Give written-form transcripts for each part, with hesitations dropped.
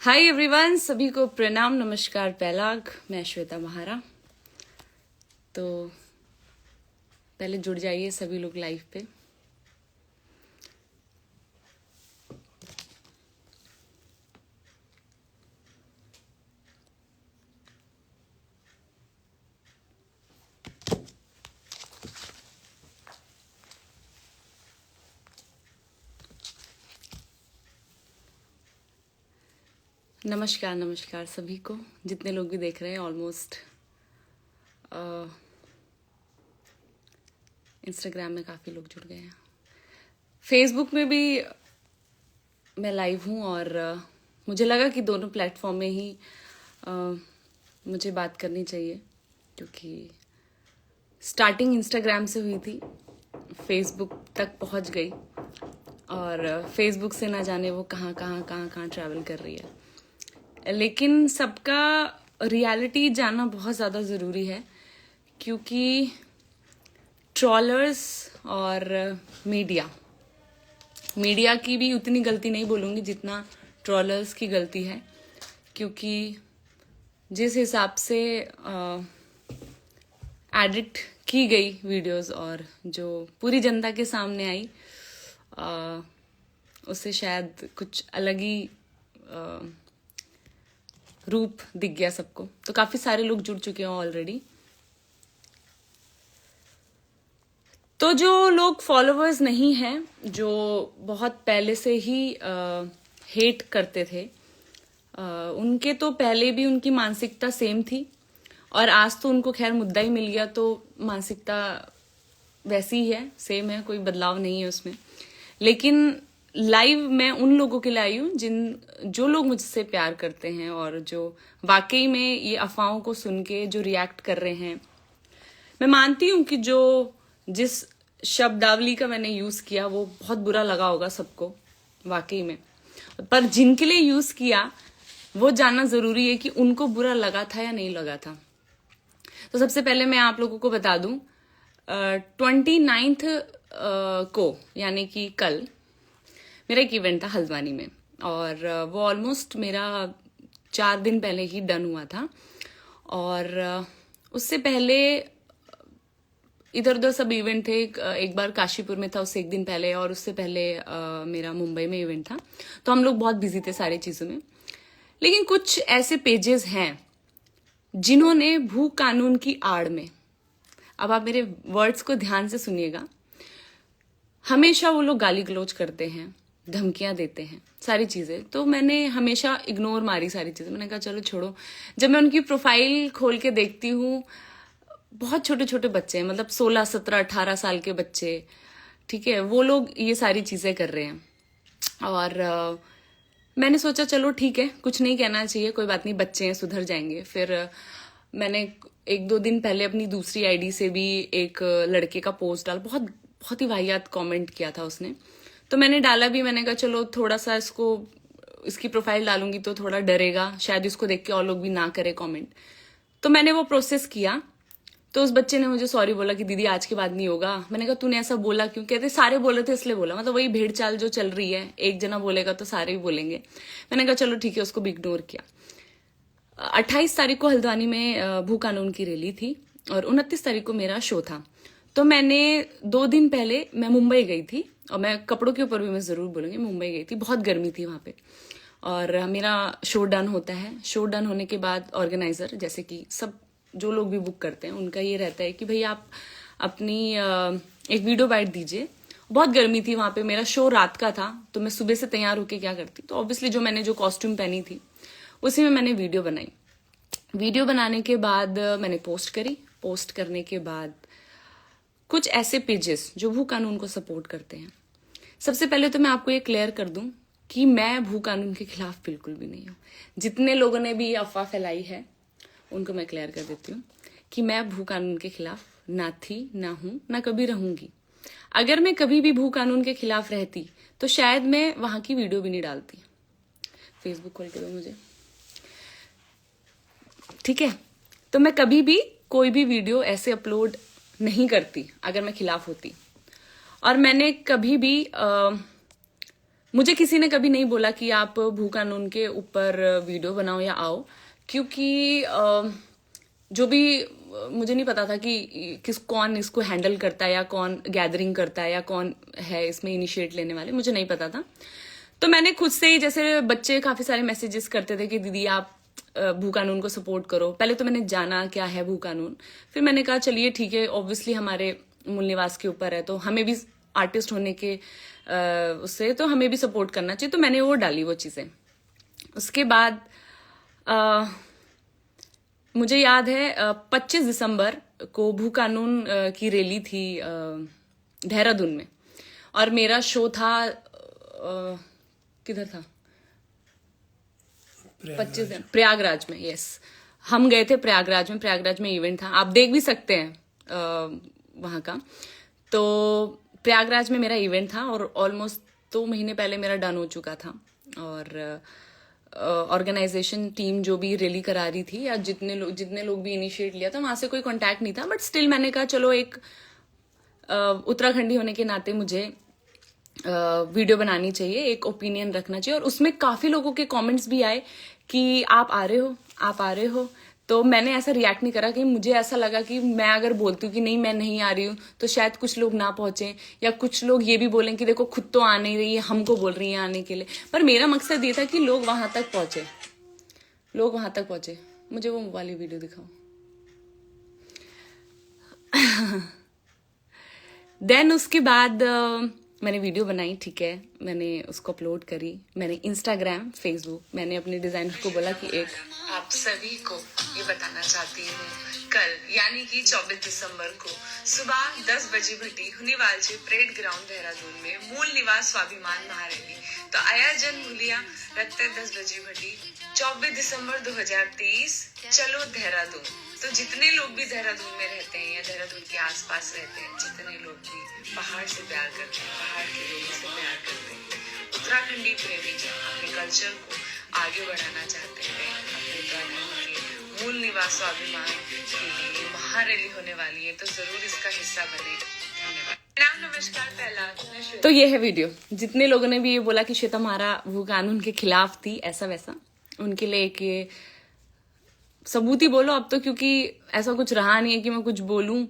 Hi everyone, सभी को प्रणाम, नमस्कार, पैलाग। मैं श्वेता महारा। तो पहले जुड़ जाइए सभी लोग लाइव पे। नमस्कार नमस्कार सभी को, जितने लोग भी देख रहे हैं। ऑलमोस्ट इंस्टाग्राम में काफ़ी लोग जुड़ गए हैं, फेसबुक में भी मैं लाइव हूँ और मुझे लगा कि दोनों प्लेटफॉर्म में ही मुझे बात करनी चाहिए, क्योंकि स्टार्टिंग इंस्टाग्राम से हुई थी, फेसबुक तक पहुँच गई और फेसबुक से ना जाने वो कहाँ कहाँ ट्रैवल कर रही है। लेकिन सबका रियलिटी जानना बहुत ज़्यादा ज़रूरी है, क्योंकि ट्रॉलर्स और मीडिया की भी उतनी गलती नहीं बोलूँगी जितना ट्रॉलर्स की गलती है, क्योंकि जिस हिसाब से एडिट की गई वीडियोस और जो पूरी जनता के सामने आई, उससे शायद कुछ अलग ही रूप दिख गया सबको। तो काफी सारे लोग जुड़ चुके हैं ऑलरेडी। तो जो लोग फॉलोअर्स नहीं हैं, जो बहुत पहले से ही हेट करते थे, उनके तो पहले भी उनकी मानसिकता सेम थी और आज तो उनको खैर मुद्दा ही मिल गया, तो मानसिकता वैसी ही है, सेम है, कोई बदलाव नहीं है उसमें। लेकिन लाइव मैं उन लोगों के लिए आई हूँ जो लोग मुझसे प्यार करते हैं और जो वाकई में ये अफवाहों को सुन के जो रिएक्ट कर रहे हैं। मैं मानती हूँ कि जिस शब्दावली का मैंने यूज किया वो बहुत बुरा लगा होगा सबको वाकई में, पर जिनके लिए यूज किया वो जानना जरूरी है कि उनको बुरा लगा था या नहीं लगा था। तो सबसे पहले मैं आप लोगों को बता दूं, 29 को यानी कि कल मेरा एक इवेंट था हल्द्वानी में, और वो ऑलमोस्ट मेरा 4 दिन पहले ही डन हुआ था। और उससे पहले इधर उधर सब इवेंट थे। एक बार काशीपुर में था उससे एक दिन पहले, और उससे पहले मेरा मुंबई में इवेंट था। तो हम लोग बहुत बिजी थे सारी चीजों में। लेकिन कुछ ऐसे पेजेस हैं जिन्होंने भू कानून की आड़ में, अब आप मेरे वर्ड्स को ध्यान से सुनिएगा, हमेशा वो लोग गाली गलौज करते हैं, धमकियां देते हैं, सारी चीजें। तो मैंने हमेशा इग्नोर मारी सारी चीजें। मैंने कहा चलो छोड़ो। जब मैं उनकी प्रोफाइल खोल के देखती हूँ, बहुत छोटे छोटे बच्चे हैं, मतलब 16, 17, 18 साल के बच्चे, ठीक है, वो लोग ये सारी चीजें कर रहे हैं। और मैंने सोचा चलो ठीक है, कुछ नहीं कहना चाहिए, कोई बात नहीं, बच्चे हैं, सुधर जाएंगे। फिर मैंने 1-2 दिन पहले अपनी दूसरी आईडी से भी एक लड़के का पोस्ट डाला, बहुत बहुत ही वाहियात कमेंट किया था उसने। तो मैंने डाला भी, मैंने कहा चलो थोड़ा सा इसकी प्रोफाइल डालूंगी तो थोड़ा डरेगा, शायद इसको देख के और लोग भी ना करे कमेंट। तो मैंने वो प्रोसेस किया। तो उस बच्चे ने मुझे सॉरी बोला कि दीदी आज के बाद नहीं होगा। मैंने कहा तूने ऐसा बोला क्यों? कहते सारे बोले थे इसलिए बोला। मतलब वही भेड़ चाल जो चल रही है, एक जना बोलेगा तो सारे भी बोलेंगे। मैंने कहा चलो ठीक है, उसको भी इग्नोर किया। 28 तारीख को हल्द्वानी में भू कानून की रैली थी और 29 तारीख को मेरा शो था। तो मैंने 2 दिन पहले मैं मुंबई गई थी, और मैं कपड़ों के ऊपर भी मैं जरूर बोलूंगी, मुंबई गई थी, बहुत गर्मी थी वहां पे। और मेरा शो डन होता है। शो डन होने के बाद ऑर्गेनाइजर, जैसे कि सब जो लोग भी बुक करते हैं, उनका ये रहता है कि भाई आप अपनी एक वीडियो बाइट दीजिए। बहुत गर्मी थी वहां पे, मेरा शो रात का था, तो मैं सुबह से तैयार होके क्या करती, तो ऑब्वियसली जो कॉस्ट्यूम पहनी थी उसी में मैंने वीडियो बनाई। वीडियो बनाने के बाद मैंने पोस्ट करी। पोस्ट करने के बाद कुछ ऐसे पेजेस जो भू कानून को सपोर्ट करते हैं, सबसे पहले तो मैं आपको ये क्लियर कर दूं कि मैं भू कानून के खिलाफ बिल्कुल भी नहीं हूं। जितने लोगों ने भी ये अफवाह फैलाई है उनको मैं क्लियर कर देती हूँ कि मैं भू कानून के खिलाफ ना थी, ना हूं, ना कभी रहूंगी। अगर मैं कभी भी भू कानून के खिलाफ रहती तो शायद मैं वहां की वीडियो भी नहीं डालती। फेसबुक खोल के दो मुझे, ठीक है। तो मैं कभी भी कोई भी वीडियो ऐसे अपलोड नहीं करती अगर मैं खिलाफ होती। और मैंने कभी भी मुझे किसी ने कभी नहीं बोला कि आप भू कानून के ऊपर वीडियो बनाओ या आओ, क्योंकि जो भी मुझे नहीं पता था कि कौन इसको हैंडल करता है या कौन गैदरिंग करता है या कौन है इसमें इनिशिएट लेने वाले, मुझे नहीं पता था। तो मैंने खुद से ही, जैसे बच्चे काफी सारे मैसेजेस करते थे कि दीदी आप भू कानून को सपोर्ट करो। पहले तो मैंने जाना क्या है भू कानून, फिर मैंने कहा चलिए ठीक है, ऑब्वियसली हमारे मूल निवास के ऊपर है तो हमें भी आर्टिस्ट होने के उससे तो हमें भी सपोर्ट करना चाहिए, तो मैंने वो डाली वो चीजें। उसके बाद मुझे याद है 25 दिसंबर को भू कानून की रैली थी देहरादून में, और मेरा शो था किधर था, 25 प्रयागराज में। यस, हम गए थे प्रयागराज में, प्रयागराज में इवेंट था, आप देख भी सकते हैं वहां का। तो प्रयागराज में मेरा इवेंट था और ऑलमोस्ट 2 महीने पहले मेरा डन हो चुका था, और ऑर्गेनाइजेशन टीम जो भी रैली करा रही थी या जितने लोग भी इनिशिएट लिया था, वहां से कोई कांटेक्ट नहीं था, बट स्टिल मैंने कहा चलो एक उत्तराखंडी होने के नाते मुझे वीडियो बनानी चाहिए, एक ओपिनियन रखना चाहिए। और उसमें काफी लोगों के कमेंट्स भी आए कि आप आ रहे हो, आप आ रहे हो। तो मैंने ऐसा रिएक्ट नहीं करा कि मुझे ऐसा लगा कि मैं अगर बोलती हूँ कि नहीं मैं नहीं आ रही हूँ तो शायद कुछ लोग ना पहुंचे, या कुछ लोग ये भी बोलें कि देखो खुद तो आ नहीं रही है, हमको बोल रही है आने के लिए। पर मेरा मकसद ये था कि लोग वहां तक पहुंचे, लोग वहां तक पहुंचे। मुझे वो वाली वीडियो दिखाओ। देन उसके बाद मैंने वीडियो बनाई, ठीक है, मैंने उसको अपलोड करी, मैंने इंस्टाग्राम, फेसबुक, मैंने अपने डिजाइनर को बोला कि एक आप सभी को ये बताना चाहती हूँ, कल यानी कि 24 दिसंबर को सुबह 10 बजे भटी हुनीवालचे परेड ग्राउंड देहरादून में मूल निवास स्वाभिमान महारैली। तो आया जन भूलिया रखते 10 बजे भटी 24 दिसंबर 2023 चलो देहरादून। तो जितने लोग भी देहरादून में रहते हैं या देहरादून के आसपास रहते हैं, जितने लोग भी पहाड़ से प्यार करते हैं, पहाड़ के लोगों से प्यार करते हैं, उत्तराखंडी प्रेमी अपने कल्चर को आगे बढ़ाना चाहते हैं, अपने उत्तराखंड के मूल निवास स्वाभिमान के लिए महारैली होने वाली है, तो जरूर इसका हिस्सा बने। धन्यवाद। नाम नमस्कार। पहला तो ये है वीडियो। जितने लोगों ने भी ये बोला कि श्वेता महारा वो कानून के खिलाफ थी, ऐसा वैसा, उनके लिए एक ये सबूत ही बोलो अब तो, क्योंकि ऐसा कुछ रहा नहीं है कि मैं कुछ बोलूं।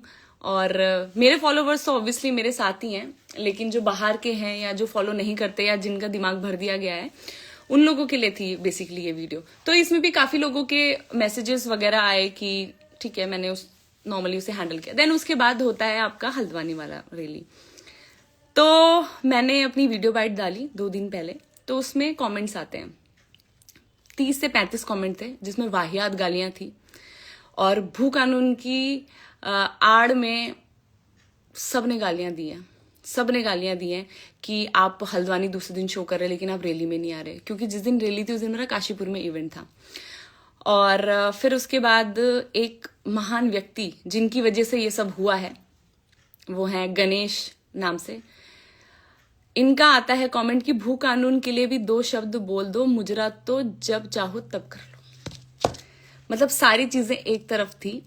और मेरे फॉलोवर्स तो ऑब्वियसली मेरे साथ ही हैं, लेकिन जो बाहर के हैं या जो फॉलो नहीं करते या जिनका दिमाग भर दिया गया है, उन लोगों के लिए थी बेसिकली ये वीडियो। तो इसमें भी काफी लोगों के मैसेजेस वगैरह आए कि ठीक है, मैंने नॉर्मली उसे हैंडल किया। देन उसके बाद होता है आपका हल्द्वानी वाला रैली। तो मैंने अपनी वीडियो बाइट डाली 2 दिन पहले, तो उसमें कमेंट्स आते हैं, 30 से 35 कमेंट थे जिसमें वाहियात गालियां थी, और भू कानून की आड़ में सबने गालियां दी हैं, सबने गालियां दी हैं कि आप हल्द्वानी दूसरे दिन शो कर रहे लेकिन आप रैली में नहीं आ रहे, क्योंकि जिस दिन रैली थी उस दिन मेरा काशीपुर में इवेंट था। और फिर उसके बाद एक महान व्यक्ति जिनकी वजह से ये सब हुआ है, वो है गणेश नाम से, इनका आता है कमेंट कि भू कानून के लिए भी 2 शब्द बोल दो, मुजरा तो जब चाहो तब कर लो। मतलब सारी चीजें एक तरफ थी,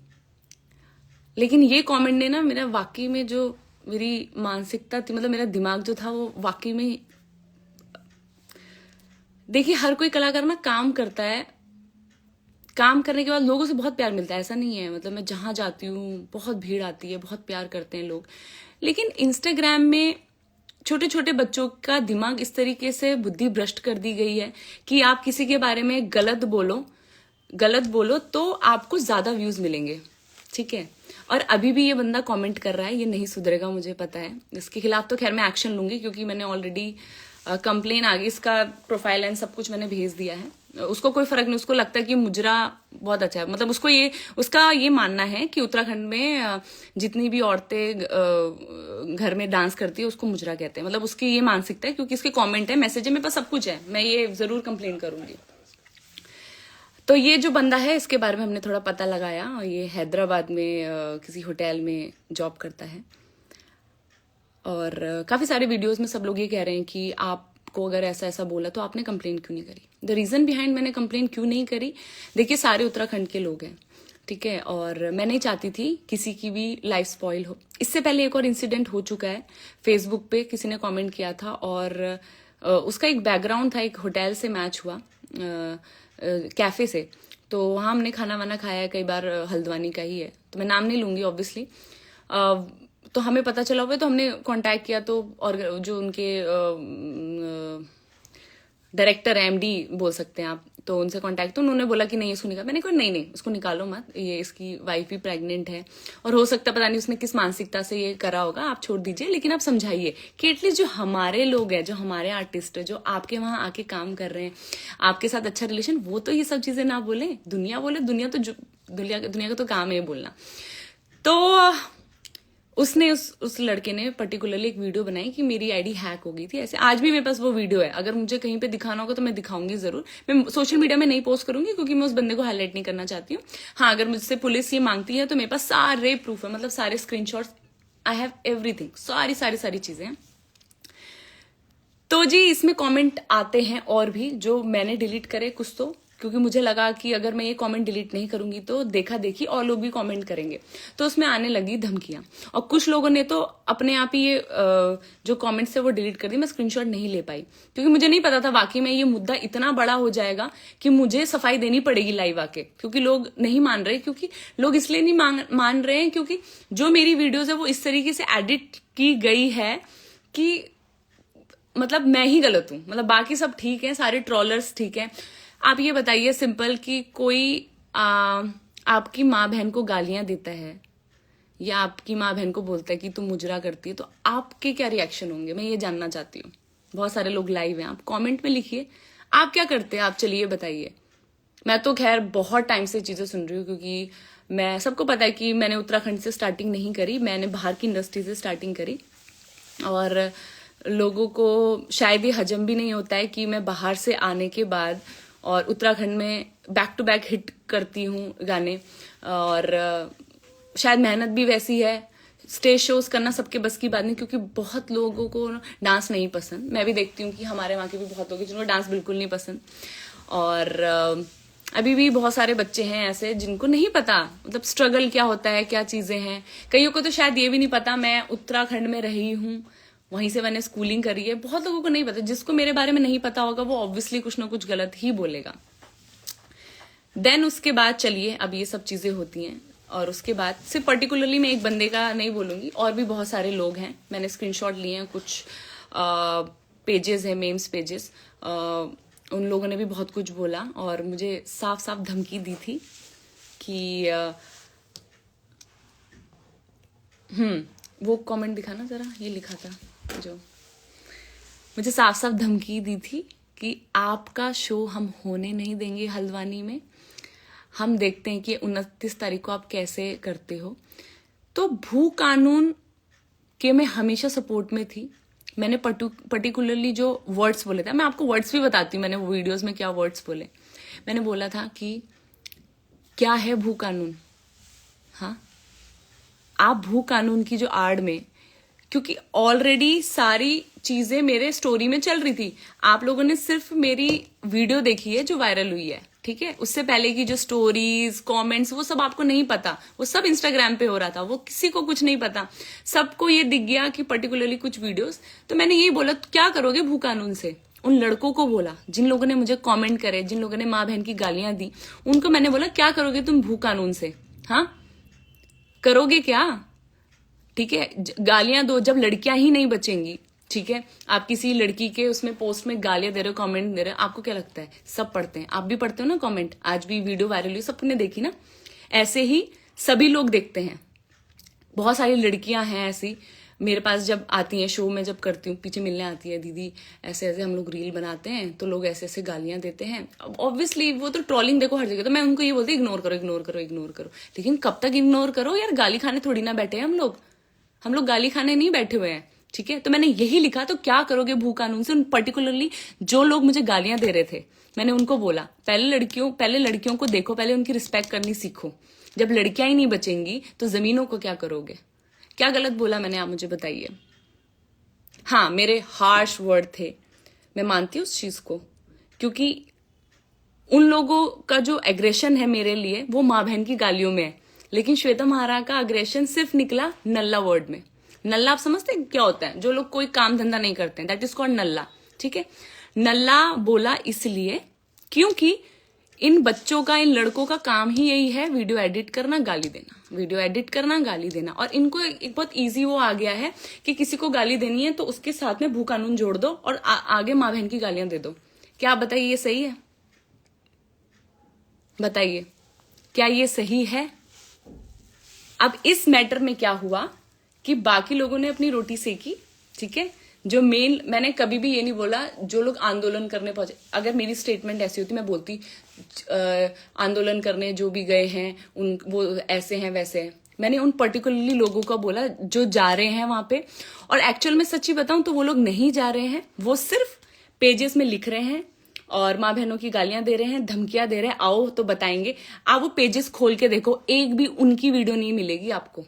लेकिन ये कमेंट ने ना मेरा वाकई में जो मेरी मानसिकता थी, मतलब मेरा दिमाग जो था वो वाकई में, देखिए हर कोई कलाकार ना काम करता है, काम करने के बाद लोगों से बहुत प्यार मिलता है, ऐसा नहीं है। मतलब मैं जहां जाती हूँ बहुत भीड़ आती है, बहुत प्यार करते हैं लोग, लेकिन इंस्टाग्राम में छोटे छोटे बच्चों का दिमाग इस तरीके से बुद्धि भ्रष्ट कर दी गई है कि आप किसी के बारे में गलत बोलो तो आपको ज्यादा व्यूज मिलेंगे, ठीक है। और अभी भी ये बंदा कमेंट कर रहा है, ये नहीं सुधरेगा, मुझे पता है। इसके खिलाफ तो खैर मैं एक्शन लूंगी, क्योंकि मैंने ऑलरेडी कंप्लेन आगे, इसका प्रोफाइल एंड सब कुछ मैंने भेज दिया है। उसको कोई फर्क नहीं, उसको लगता है कि मुजरा बहुत अच्छा है। मतलब उसका ये मानना है कि उत्तराखंड में जितनी भी औरतें घर में डांस करती है उसको मुजरा कहते हैं। मतलब उसकी ये मानसिकता है, क्योंकि इसके कमेंट है, मैसेज है, मेरे पास सब कुछ है, मैं ये जरूर कंप्लेन करूंगी। तो ये जो बंदा है इसके बारे में हमने थोड़ा पता लगाया, ये हैदराबाद में किसी होटल में जॉब करता है। और काफी सारे वीडियोस में सब लोग ये कह रहे हैं कि आपको अगर ऐसा ऐसा बोला तो आपने कंप्लेन क्यों नहीं करी। द रीजन बिहाइंड मैंने कंप्लेन क्यों नहीं करी, देखिए सारे उत्तराखंड के लोग हैं, ठीक है, और मैं नहीं चाहती थी किसी की भी लाइफ स्पॉइल हो। इससे पहले एक और इंसिडेंट हो चुका है, फेसबुक पे किसी ने कमेंट किया था और उसका एक बैकग्राउंड था, एक होटल से मैच हुआ, कैफे से। तो वहाँ हमने खाना वाना खाया, कई बार हल्द्वानी का ही है, तो मैं नाम नहीं लूंगी ऑब्वियसली। तो हमें पता चला हुआ, तो हमने कांटेक्ट किया, तो और जो उनके डायरेक्टर एमडी बोल सकते हैं आप, तो उनसे कांटेक्ट, तो उन्होंने बोला कि नहीं इसको निकाल। मैंने कहा नहीं नहीं उसको निकालो मत, ये इसकी वाइफ भी प्रेग्नेंट है और हो सकता पता नहीं उसने किस मानसिकता से ये करा होगा, आप छोड़ दीजिए। लेकिन आप समझाइए कि एटलीस्ट जो हमारे लोग हैं, जो हमारे आर्टिस्ट है, जो आपके वहां आके काम कर रहे हैं, आपके साथ अच्छा रिलेशन, वो तो ये सब चीजें ना बोले, दुनिया बोले। दुनिया का तो काम है बोलना। तो उसने उस लड़के ने पर्टिकुलरली एक वीडियो बनाई कि मेरी आईडी हैक हो गई थी ऐसे। आज भी मेरे पास वो वीडियो है, अगर मुझे कहीं पे दिखाना होगा तो मैं दिखाऊंगी जरूर। मैं सोशल मीडिया में नहीं पोस्ट करूंगी क्योंकि मैं उस बंदे को हाईलाइट नहीं करना चाहती हूँ। हाँ, अगर मुझसे पुलिस ये मांगती है तो मेरे पास सारे प्रूफ है, मतलब सारे स्क्रीनशॉट्स, आई हैव एवरीथिंग, सारी चीजें हैं। तो जी इसमें कमेंट आते हैं और भी, जो मैंने डिलीट करे कुछ, तो क्योंकि मुझे लगा कि अगर मैं ये कमेंट डिलीट नहीं करूंगी तो देखा देखी और लोग भी कमेंट करेंगे, तो उसमें आने लगी धमकियां। और कुछ लोगों ने तो अपने आप ही ये जो कमेंट्स है वो डिलीट कर दी। मैं स्क्रीनशॉट नहीं ले पाई क्योंकि मुझे नहीं पता था वाकई में ये मुद्दा इतना बड़ा हो जाएगा कि मुझे सफाई देनी पड़ेगी लाइव आके, क्योंकि लोग नहीं मान रहे। क्योंकि लोग इसलिए नहीं मान रहे हैं क्योंकि जो मेरी वीडियोज है वो इस तरीके से एडिट की गई है कि मतलब मैं ही गलत हूं, मतलब बाकी सब ठीक है, सारे ट्रोलर्स ठीक है। आप ये बताइए सिंपल कि कोई आपकी माँ बहन को गालियां देता है या आपकी माँ बहन को बोलता है कि तुम मुजरा करती है, तो आपके क्या रिएक्शन होंगे, मैं ये जानना चाहती हूँ। बहुत सारे लोग लाइव हैं, आप कमेंट में लिखिए आप क्या करते हैं, आप चलिए बताइए। मैं तो खैर बहुत टाइम से चीजें सुन रही हूँ, क्योंकि मैं, सबको पता है कि मैंने उत्तराखंड से स्टार्टिंग नहीं करी, मैंने बाहर की इंडस्ट्री से स्टार्टिंग करी। और लोगों को शायद ये हजम भी नहीं होता है कि मैं बाहर से आने के बाद और उत्तराखंड में बैक टू बैक हिट करती हूँ गाने, और शायद मेहनत भी वैसी है। स्टेज शोज करना सबके बस की बात नहीं, क्योंकि बहुत लोगों को डांस नहीं पसंद। मैं भी देखती हूँ कि हमारे वहाँ के भी बहुत लोग हैं जिनको डांस बिल्कुल नहीं पसंद, और अभी भी बहुत सारे बच्चे हैं ऐसे जिनको नहीं पता मतलब स्ट्रगल क्या होता है, क्या चीजें हैं। कईयों को तो शायद ये भी नहीं पता मैं उत्तराखंड में रही हूँ, वहीं से मैंने स्कूलिंग करी है। बहुत लोगों को नहीं पता। जिसको मेरे बारे में नहीं पता होगा वो ऑब्वियसली कुछ ना कुछ गलत ही बोलेगा। देन उसके बाद चलिए, अब ये सब चीजें होती हैं, और उसके बाद सिर्फ पर्टिकुलरली मैं एक बंदे का नहीं बोलूंगी, और भी बहुत सारे लोग हैं। मैंने स्क्रीनशॉट लिए हैं, कुछ पेजेस हैं, मेम्स पेजेस, उन लोगों ने भी बहुत कुछ बोला और मुझे साफ साफ धमकी दी थी कि वो कमेंट दिखाना जरा, ये लिखा था जो मुझे साफ साफ धमकी दी थी कि आपका शो हम होने नहीं देंगे हल्द्वानी में, हम देखते हैं कि 29 तारीख को आप कैसे करते हो। तो भू कानून के मैं हमेशा सपोर्ट में थी। मैंने पर्टिकुलरली जो वर्ड्स बोले थे, मैं आपको वर्ड्स भी बताती हूँ मैंने वो वीडियोस में क्या वर्ड्स बोले। मैंने बोला था कि क्या है भू कानून, हाँ आप भू कानून की जो आड़ में, क्योंकि ऑलरेडी सारी चीजें मेरे स्टोरी में चल रही थी, आप लोगों ने सिर्फ मेरी वीडियो देखी है जो वायरल हुई है, ठीक है। उससे पहले की जो स्टोरीज, कमेंट्स, वो सब आपको नहीं पता, वो सब इंस्टाग्राम पे हो रहा था, वो किसी को कुछ नहीं पता। सबको ये दिख गया कि पर्टिकुलरली कुछ वीडियोस। तो मैंने यही बोला क्या करोगे भू कानून से। उन लड़कों को बोला जिन लोगों ने मुझे कमेंट करे, जिन लोगों ने माँ बहन की गालियां दी, उनको मैंने बोला क्या करोगे तुम भू कानून से, हाँ करोगे क्या, ठीक है। गालियां दो, जब लड़कियां ही नहीं बचेंगी, ठीक है। आप किसी लड़की के उसमें पोस्ट में गालियां दे रहे हो, कमेंट दे रहे हो, आपको क्या लगता है सब पढ़ते हैं, आप भी पढ़ते हो ना कमेंट। आज भी वीडियो वायरल हुई, सबने देखी ना, ऐसे ही सभी लोग देखते हैं। बहुत सारी लड़कियां हैं ऐसी मेरे पास, जब आती हैं शो में, जब करती हूँ, पीछे मिलने आती है, दीदी ऐसे ऐसे हम लोग रील बनाते हैं, तो लोग ऐसे ऐसे गालियां देते हैं। ऑब्वियसली वो तो ट्रोलिंग देखो हर जगह, तो मैं उनको ये बोलती इग्नोर करो इग्नोर करो इग्नोर करो। लेकिन कब तक इग्नोर करो यार, गाली खाने थोड़ी ना बैठे हैं हम लोग गाली खाने नहीं बैठे हुए हैं, ठीक है। तो मैंने यही लिखा, तो क्या करोगे भू कानून से। उन पर्टिकुलरली जो लोग मुझे गालियां दे रहे थे, मैंने उनको बोला पहले लड़कियों को देखो, पहले उनकी रिस्पेक्ट करनी सीखो। जब लड़कियां ही नहीं बचेंगी तो जमीनों को क्या करोगे। क्या गलत बोला मैंने, आप मुझे बताइए। हाँ मेरे हार्श वर्ड थे, मैं मानती हूँ उस चीज को, क्योंकि उन लोगों का जो एग्रेशन है मेरे लिए वो माँ बहन की गालियों में है। लेकिन श्वेता महारा का अग्रेशन सिर्फ निकला नल्ला वर्ड में। नल्ला आप समझते हैं क्या होता है, जो लोग कोई काम धंधा नहीं करते हैं, दैट इज कॉल्ड नल्ला, ठीक है। नल्ला बोला इसलिए क्योंकि इन बच्चों का, इन लड़कों का काम ही यही है वीडियो एडिट करना, गाली देना, वीडियो एडिट करना, गाली देना। और इनको एक बहुत इजी वो आ गया है कि किसी को गाली देनी है तो उसके साथ में भू कानून जोड़ दो और आगे माँ बहन की गालियां दे दो। क्या आप बताइए, ये सही है? बताइए, क्या ये सही है? अब इस मैटर में क्या हुआ कि बाकी लोगों ने अपनी रोटी सेकी, ठीक है। जो मेन, मैंने कभी भी ये नहीं बोला जो लोग आंदोलन करने पहुंचे, अगर मेरी स्टेटमेंट ऐसी होती मैं बोलती आंदोलन करने जो भी गए हैं उन वो ऐसे हैं वैसे हैं। मैंने उन पर्टिकुलरली लोगों का बोला जो जा रहे हैं वहां पे, और एक्चुअल में सच्ची बताऊं तो वो लोग नहीं जा रहे हैं, वो सिर्फ पेजेस में लिख रहे हैं और माँ बहनों की गालियां दे रहे हैं, धमकियां दे रहे हैं। आओ तो बताएंगे, आप वो पेजेस खोल के देखो, एक भी उनकी वीडियो नहीं मिलेगी आपको।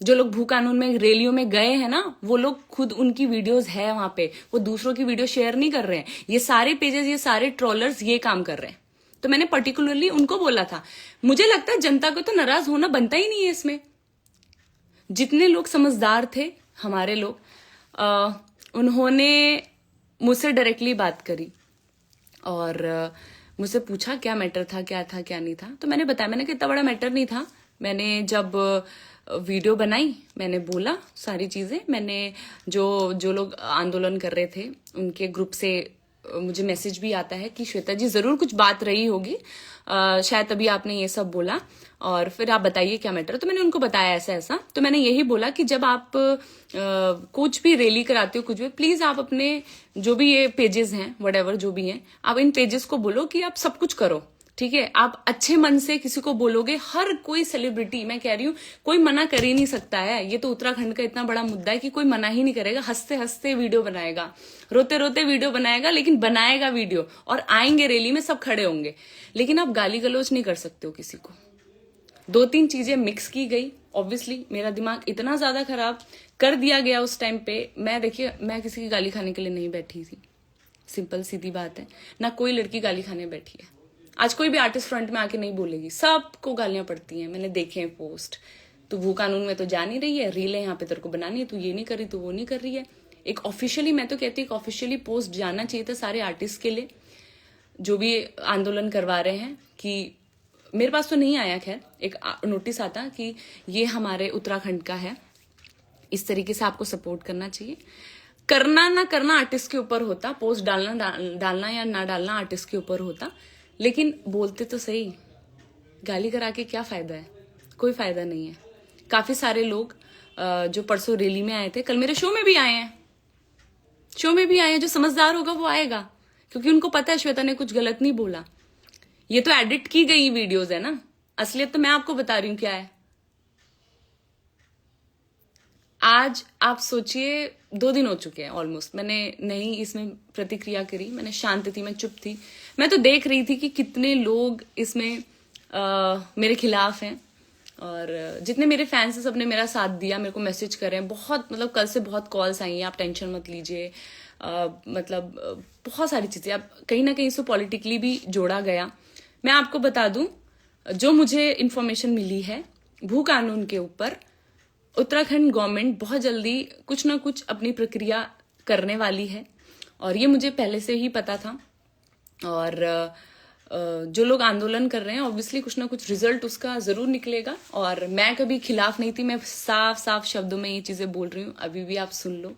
जो लोग भू कानून में रैलियों में गए हैं ना, वो लोग खुद, उनकी वीडियोस है वहां पे, वो दूसरों की वीडियो शेयर नहीं कर रहे हैं। ये सारे पेजेस, ये सारे ट्रोलर्स ये काम कर रहे हैं। तो मैंने पर्टिकुलरली उनको बोला था। मुझे लगता है जनता को तो नाराज होना बनता ही नहीं है इसमें। जितने लोग समझदार थे हमारे लोग, उन्होंने मुझसे डायरेक्टली बात करी और मुझसे पूछा क्या मैटर था, क्या था क्या नहीं था। तो मैंने बताया, मैंने कहा इतना बड़ा मैटर नहीं था। मैंने जब वीडियो बनाई, मैंने बोला सारी चीजें। मैंने जो लोग आंदोलन कर रहे थे उनके ग्रुप से मुझे मैसेज भी आता है कि श्वेता जी जरूर कुछ बात रही होगी, शायद तभी आपने ये सब बोला, और फिर आप बताइए क्या मैटर है। तो मैंने उनको बताया ऐसा ऐसा। तो मैंने यही बोला कि जब आप कुछ भी रैली कराते हो, कुछ भी, प्लीज आप अपने जो भी ये पेजेस हैं, व्हाटएवर जो भी हैं, आप इन पेजेस को बोलो कि आप सब कुछ करो, ठीक है। आप अच्छे मन से किसी को बोलोगे, हर कोई सेलिब्रिटी, मैं कह रही हूं, कोई मना कर ही नहीं सकता है। ये तो उत्तराखंड का इतना बड़ा मुद्दा है कि कोई मना ही नहीं करेगा। हंसते हंसते वीडियो बनाएगा, रोते रोते वीडियो बनाएगा, लेकिन बनाएगा वीडियो, और आएंगे रैली में, सब खड़े होंगे। लेकिन आप गाली गलौज नहीं कर सकते हो किसी को। 2-3 चीजें मिक्स की गई, ऑब्वियसली मेरा दिमाग इतना ज्यादा खराब कर दिया गया उस टाइम पे। मैं, देखिए, मैं किसी की गाली खाने के लिए नहीं बैठी थी, सिंपल सीधी बात है। ना कोई लड़की गाली खाने बैठी है। आज कोई भी आर्टिस्ट फ्रंट में आके नहीं बोलेगी, सबको गालियां पड़ती हैं। मैंने देखे हैं पोस्ट, तू भू कानून में तो जा नहीं रही है, रील है यहाँ पे तेरे को बनानी है, तू ये नहीं कर रही, तू वो नहीं कर रही है। एक ऑफिशियली, मैं तो कहती हूँ ऑफिशियली पोस्ट जाना चाहिए था सारे आर्टिस्ट के लिए जो भी आंदोलन करवा रहे हैं। कि मेरे पास तो नहीं आया, खैर एक नोटिस आता कि ये हमारे उत्तराखंड का है, इस तरीके से आपको सपोर्ट करना चाहिए। करना ना करना आर्टिस्ट के ऊपर होता, पोस्ट डालना या ना डालना आर्टिस्ट के ऊपर होता, लेकिन बोलते तो सही। गाली करा के क्या फायदा है? कोई फायदा नहीं है। काफी सारे लोग जो परसों रैली में आए थे, कल मेरे शो में भी आए हैं, जो समझदार होगा वो आएगा, क्योंकि उनको पता है श्वेता ने कुछ गलत नहीं बोला। ये तो एडिट की गई वीडियोस है ना, असलियत तो मैं आपको बता रही हूं क्या है। आज आप सोचिए 2 दिन हो चुके हैं ऑलमोस्ट, मैंने नहीं इसमें प्रतिक्रिया करी, मैंने शांत थी, मैं चुप थी। मैं तो देख रही थी कि कितने लोग इसमें मेरे खिलाफ हैं, और जितने मेरे फैंस हैं सबने मेरा साथ दिया, मेरे को मैसेज कर रहे हैं बहुत, मतलब कल से बहुत कॉल्स आई हैं, आप टेंशन मत लीजिए। मतलब बहुत सारी चीजें, अब कहीं ना कहीं इसको पॉलिटिकली भी जोड़ा गया। मैं आपको बता दूं, जो मुझे इन्फॉर्मेशन मिली है भू कानून के ऊपर, उत्तराखंड गवर्नमेंट बहुत जल्दी कुछ ना कुछ अपनी प्रक्रिया करने वाली है, और ये मुझे पहले से ही पता था। और जो लोग आंदोलन कर रहे हैं, ऑब्वियसली कुछ ना कुछ रिजल्ट उसका जरूर निकलेगा। और मैं कभी खिलाफ नहीं थी, मैं साफ साफ शब्दों में ये चीजें बोल रही हूँ, अभी भी आप सुन लो।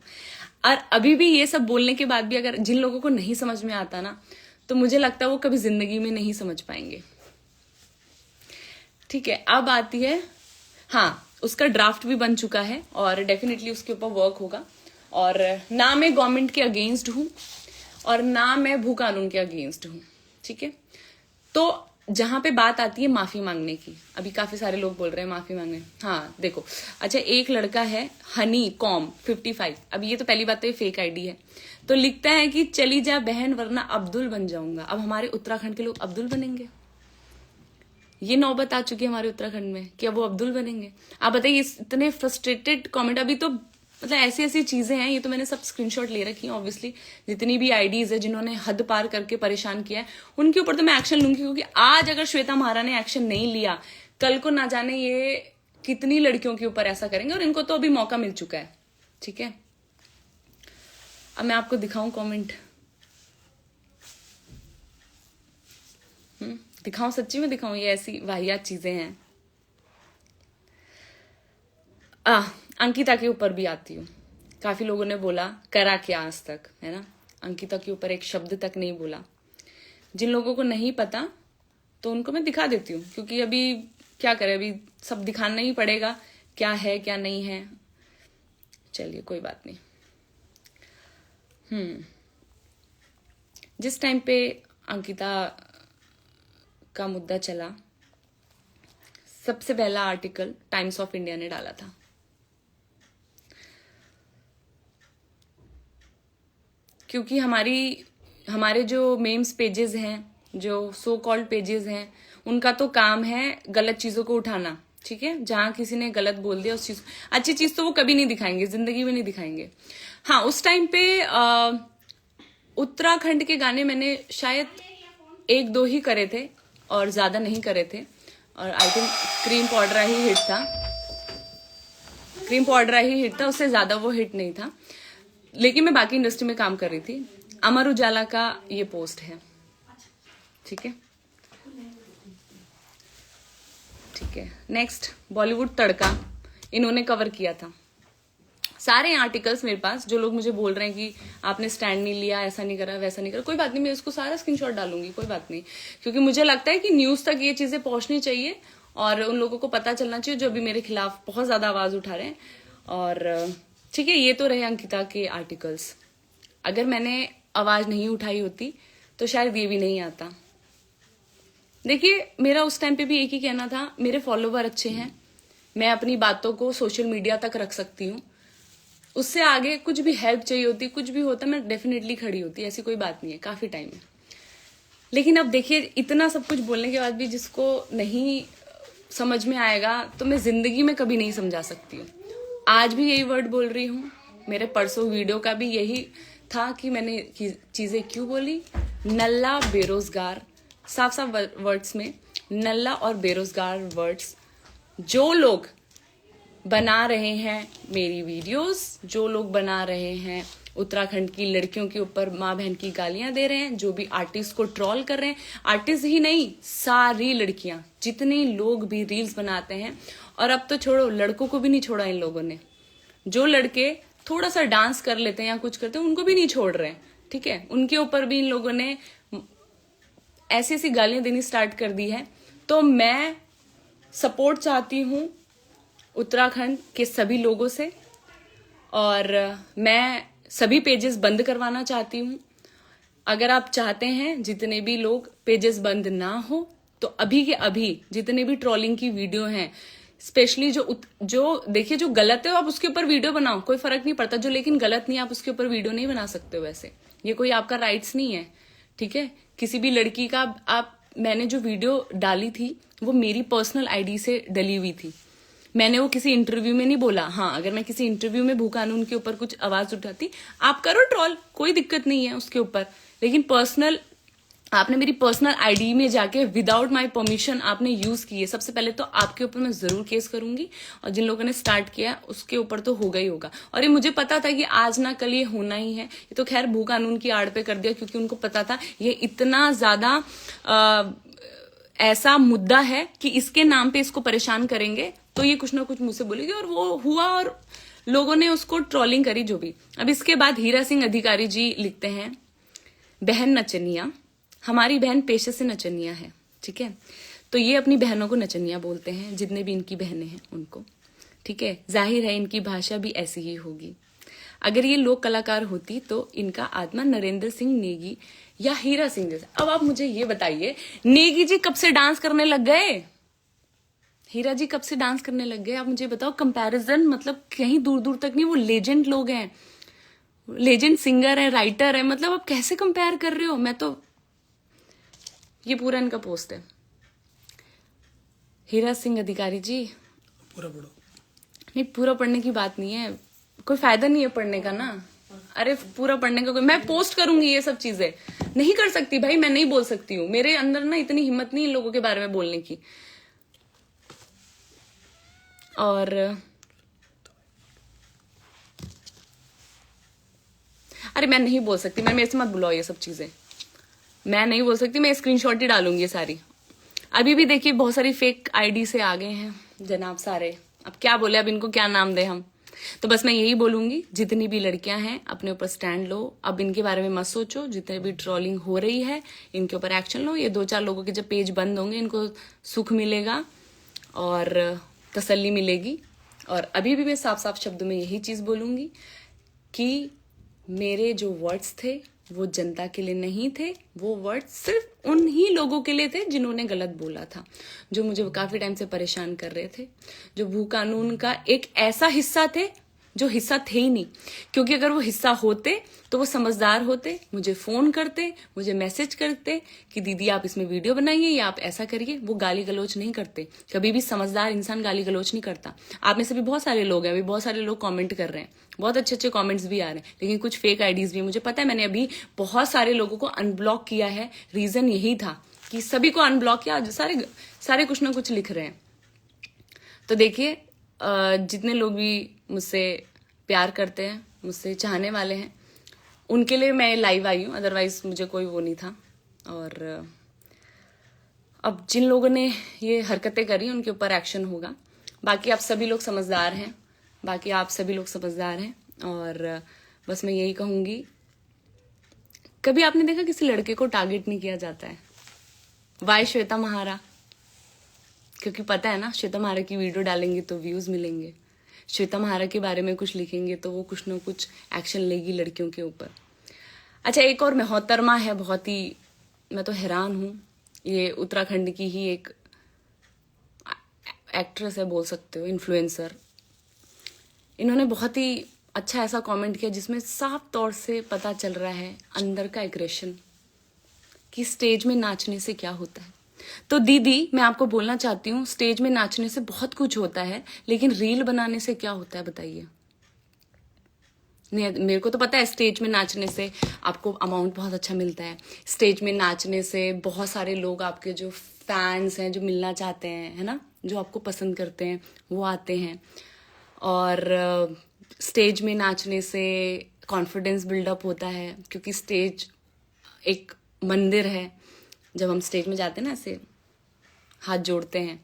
और अभी भी ये सब बोलने के बाद भी अगर जिन लोगों को नहीं समझ में आता ना, तो मुझे लगता है वो कभी जिंदगी में नहीं समझ पाएंगे। ठीक है, अब आती है, हाँ, उसका ड्राफ्ट भी बन चुका है और डेफिनेटली उसके ऊपर वर्क होगा। और ना मैं गवर्नमेंट के अगेंस्ट हूं और ना मैं भू कानून के अगेंस्ट हूं, ठीक है। तो जहां पे बात आती है माफी मांगने की, अभी काफी सारे लोग बोल रहे हैं माफी मांगने। हाँ देखो, अच्छा, एक लड़का है हनी कॉम 55, अब ये तो पहली बात तो ये फेक आईडी है, तो लिखता है कि चली जा बहन वरना अब्दुल बन जाऊंगा। अब हमारे उत्तराखंड के लोग अब्दुल बनेंगे? ये नौबत आ चुकी है हमारे उत्तराखंड में कि अब वो अब्दुल बनेंगे। आप बताइए, इतने फ्रस्ट्रेटेड कमेंट, अभी तो मतलब ऐसी ऐसी चीजें हैं, ये तो मैंने सब स्क्रीनशॉट ले रखी है ऑब्वियसली। जितनी भी आईडीज है जिन्होंने हद पार करके परेशान किया है, उनके ऊपर तो मैं एक्शन लूंगी, क्योंकि आज अगर श्वेता महारा ने एक्शन नहीं लिया, कल को ना जाने ये कितनी लड़कियों के ऊपर ऐसा करेंगे, और इनको तो अभी मौका मिल चुका है, ठीक है। अब मैं आपको दिखाऊं कमेंट? दिखाऊं? सच्ची में दिखाऊं? ये ऐसी वाहियात चीजें हैं। अंकिता के ऊपर भी आती हूँ। काफी लोगों ने बोला करा क्या आज तक, है ना? अंकिता के ऊपर एक शब्द तक नहीं बोला। जिन लोगों को नहीं पता तो उनको मैं दिखा देती हूँ, क्योंकि अभी क्या करें, अभी सब दिखाना ही पड़ेगा क्या है क्या नहीं है। चलिए कोई बात नहीं। जिस टाइम पे अंकिता का मुद्दा चला, सबसे पहला आर्टिकल टाइम्स ऑफ इंडिया ने डाला था। क्योंकि हमारे जो मेम्स पेजेस हैं, जो सो कॉल्ड पेजेस हैं, उनका तो काम है गलत चीजों को उठाना, ठीक है? जहां किसी ने गलत बोल दिया उस चीज, अच्छी चीज तो वो कभी नहीं दिखाएंगे, जिंदगी में नहीं दिखाएंगे। हाँ, उस टाइम पे उत्तराखंड के गाने मैंने शायद 1-2 ही करे थे और ज्यादा नहीं करे थे। और I think cream powder he hit था, उससे ज्यादा वो हिट नहीं था। लेकिन मैं बाकी इंडस्ट्री में काम कर रही थी। अमर उजाला का ये पोस्ट है, ठीक है? ठीक है, नेक्स्ट बॉलीवुड तड़का इन्होंने कवर किया था। सारे आर्टिकल्स मेरे पास, जो लोग मुझे बोल रहे हैं कि आपने स्टैंड नहीं लिया, ऐसा नहीं करा, वैसा नहीं करा, कोई बात नहीं, मैं इसको सारा स्क्रीनशॉट डालूंगी, कोई बात नहीं। क्योंकि मुझे लगता है कि न्यूज तक ये चीजें पहुंचनी चाहिए और उन लोगों को पता चलना चाहिए जो अभी मेरे खिलाफ बहुत ज्यादा आवाज उठा रहे हैं। और ठीक है, ये तो रहे अंकिता के आर्टिकल्स। अगर मैंने आवाज नहीं उठाई होती तो शायद ये भी नहीं आता। देखिए, मेरा उस टाइम पे भी एक ही कहना था, मेरे फॉलोवर अच्छे हैं, मैं अपनी बातों को सोशल मीडिया तक रख सकती हूँ, उससे आगे कुछ भी हेल्प चाहिए होती, कुछ भी होता, मैं डेफिनेटली खड़ी होती, ऐसी कोई बात नहीं है, काफी टाइम है। लेकिन अब देखिए, इतना सब कुछ बोलने के बाद भी जिसको नहीं समझ में आएगा तो मैं जिंदगी में कभी नहीं समझा सकती हूँ। आज भी यही वर्ड बोल रही हूँ, मेरे परसों वीडियो का भी यही था कि मैंने चीजें क्यों बोली। नल्ला बेरोजगार, साफ साफ वर्ड्स में नल्ला और बेरोजगार वर्ड्स जो लोग बना रहे हैं मेरी वीडियोस, जो लोग बना रहे हैं उत्तराखंड की लड़कियों के ऊपर माँ बहन की गालियां दे रहे हैं, जो भी आर्टिस्ट को ट्रोल कर रहे हैं, आर्टिस्ट ही नहीं, सारी लड़कियां, जितने लोग भी रील्स बनाते हैं, और अब तो छोड़ो, लड़कों को भी नहीं छोड़ा इन लोगों ने। जो लड़के थोड़ा सा डांस कर लेते हैं या कुछ करते हैं, उनको भी नहीं छोड़ रहे हैं, ठीक है? उनके ऊपर भी इन लोगों ने ऐसी ऐसी गालियां देनी स्टार्ट कर दी है। तो मैं सपोर्ट चाहती हूं उत्तराखंड के सभी लोगों से, और मैं सभी पेजेस बंद करवाना चाहती हूं। अगर आप चाहते हैं जितने भी लोग पेजेस बंद ना हो, तो अभी के अभी जितने भी ट्रोलिंग की वीडियो हैं, स्पेशली जो देखिए, जो गलत है आप उसके ऊपर वीडियो बनाओ, कोई फर्क नहीं पड़ता। जो लेकिन गलत नहीं है, आप उसके ऊपर वीडियो नहीं बना सकते हो। वैसे ये कोई आपका राइट्स नहीं है, ठीक है? किसी भी लड़की का मैंने जो वीडियो डाली थी वो मेरी पर्सनल आईडी से डली हुई थी, मैंने वो किसी इंटरव्यू में नहीं बोला। हाँ, अगर मैं किसी इंटरव्यू में भू कानून के ऊपर कुछ आवाज उठाती, आप करो ट्रोल, कोई दिक्कत नहीं है उसके ऊपर, लेकिन पर्सनल आपने मेरी पर्सनल आईडी में जाके विदाउट माय परमिशन आपने यूज की है, सबसे पहले तो आपके ऊपर मैं जरूर केस करूंगी, और जिन लोगों ने स्टार्ट किया उसके ऊपर तो होगा ही होगा। और ये मुझे पता था कि आज ना कल ये होना ही है। ये तो खैर भू कानून की आड़ पे कर दिया, क्योंकि उनको पता था ये इतना ज्यादा ऐसा मुद्दा है कि इसके नाम पे इसको परेशान करेंगे तो ये कुछ ना कुछ मुझसे बोलेगी, और वो हुआ और लोगों ने उसको ट्रोलिंग करी जो भी। अब इसके बाद हीरा सिंह अधिकारी जी लिखते हैं, बहन नचनिया, हमारी बहन पेशे से नचनिया है, ठीक है? तो ये अपनी बहनों को नचनिया बोलते हैं, जितने भी इनकी बहनें हैं उनको, ठीक है? जाहिर है इनकी भाषा भी ऐसी ही होगी। अगर ये लोक कलाकार होती तो इनका आत्मा नरेंद्र सिंह नेगी या हीरा सिंह जैसा। अब आप मुझे ये बताइए, नेगी जी कब से डांस करने लग गए? हीरा जी कब से डांस करने लग गए? आप मुझे बताओ। कंपैरिजन मतलब कहीं दूर दूर तक नहीं, वो लेजेंड लोग हैं, लेजेंड सिंगर है, राइटर है, मतलब आप कैसे कंपेयर कर रहे हो? मैं तो, ये पूरा इनका पोस्ट है। हीरा सिंह अधिकारी जी पूरा पढ़ो। नहीं, पूरा पढ़ने की बात नहीं है, कोई फायदा नहीं है पढ़ने का ना। अरे पूरा पढ़ने का कोई, मैं पोस्ट करूंगी ये सब चीजें, नहीं कर सकती भाई, मैं नहीं बोल सकती हूँ, मेरे अंदर ना इतनी हिम्मत नहीं इन लोगों के बारे में बोलने की। और अरे मैं नहीं बोल सकती, मैं मेरे से मत बुलाओ ये सब चीजें, मैं नहीं बोल सकती, मैं स्क्रीनशॉट ही डालूंगी ये सारी। अभी भी देखिए बहुत सारी फेक आईडी से आ गए हैं जनाब सारे, अब क्या बोले, अब इनको क्या नाम दे हम। तो बस मैं यही बोलूंगी, जितनी भी लड़कियां हैं अपने ऊपर स्टैंड लो, अब इनके बारे में मत सोचो। जितने भी ट्रोलिंग हो रही है इनके ऊपर एक्शन लो। ये 2-4 लोगों के जब पेज बंद होंगे इनको सुख मिलेगा और तसल्ली मिलेगी। और अभी भी मैं साफ साफ शब्दों में यही चीज बोलूंगी कि मेरे जो वर्ड्स थे वो जनता के लिए नहीं थे, वो वर्ड्स सिर्फ उन ही लोगों के लिए थे जिन्होंने गलत बोला था, जो मुझे काफी टाइम से परेशान कर रहे थे, जो भू कानून का एक ऐसा हिस्सा थे जो हिस्सा थे ही नहीं। क्योंकि अगर वो हिस्सा होते तो वो समझदार होते, मुझे फोन करते, मुझे मैसेज करते कि दीदी आप इसमें वीडियो बनाइए या आप ऐसा करिए। वो गाली गलौज नहीं करते, कभी भी समझदार इंसान गाली गलौज नहीं करता। आप में से भी बहुत सारे लोग हैं, अभी बहुत सारे लोग कमेंट कर रहे हैं, बहुत अच्छे अच्छे कमेंट्स भी आ रहे हैं, लेकिन कुछ फेक आईडीज भी, मुझे पता है। मैंने अभी बहुत सारे लोगों को अनब्लॉक किया है, रीजन यही था कि सभी को अनब्लॉक किया, सारे कुछ ना कुछ लिख रहे हैं। तो देखिए जितने लोग भी मुझसे प्यार करते हैं, मुझसे चाहने वाले हैं, उनके लिए मैं लाइव आई हूँ, अदरवाइज मुझे कोई वो नहीं था। और अब जिन लोगों ने ये हरकतें करी उनके ऊपर एक्शन होगा। बाकी आप सभी लोग समझदार हैं, और बस मैं यही कहूंगी, कभी आपने देखा किसी लड़के को टारगेट नहीं किया जाता है। वाई श्वेता महारा? क्योंकि पता है ना, श्वेता महारा की वीडियो डालेंगे तो व्यूज मिलेंगे, श्वेता महारा के बारे में कुछ लिखेंगे तो वो कुछ ना कुछ एक्शन लेगी लड़कियों के ऊपर। अच्छा, एक और मोहतरमा है, बहुत ही, मैं तो हैरान हूं, ये उत्तराखंड की ही एक एक्ट्रेस है, बोल सकते हो इन्फ्लुएंसर। इन्होंने बहुत ही अच्छा ऐसा कमेंट किया जिसमें साफ तौर से पता चल रहा है अंदर का एग्रेशन, कि स्टेज में नाचने से क्या होता है। तो दीदी मैं आपको बोलना चाहती हूँ, स्टेज में नाचने से बहुत कुछ होता है, लेकिन रील बनाने से क्या होता है बताइए। नहीं, मेरे को तो पता है स्टेज में नाचने से आपको अमाउंट बहुत अच्छा मिलता है, स्टेज में नाचने से बहुत सारे लोग आपके जो फैंस हैं, जो मिलना चाहते हैं, है ना, जो आपको पसंद करते हैं, वो आते हैं। और स्टेज में नाचने से कॉन्फिडेंस बिल्डअप होता है, क्योंकि स्टेज एक मंदिर है। जब हम स्टेज में जाते हैं ना, ऐसे हाथ जोड़ते हैं,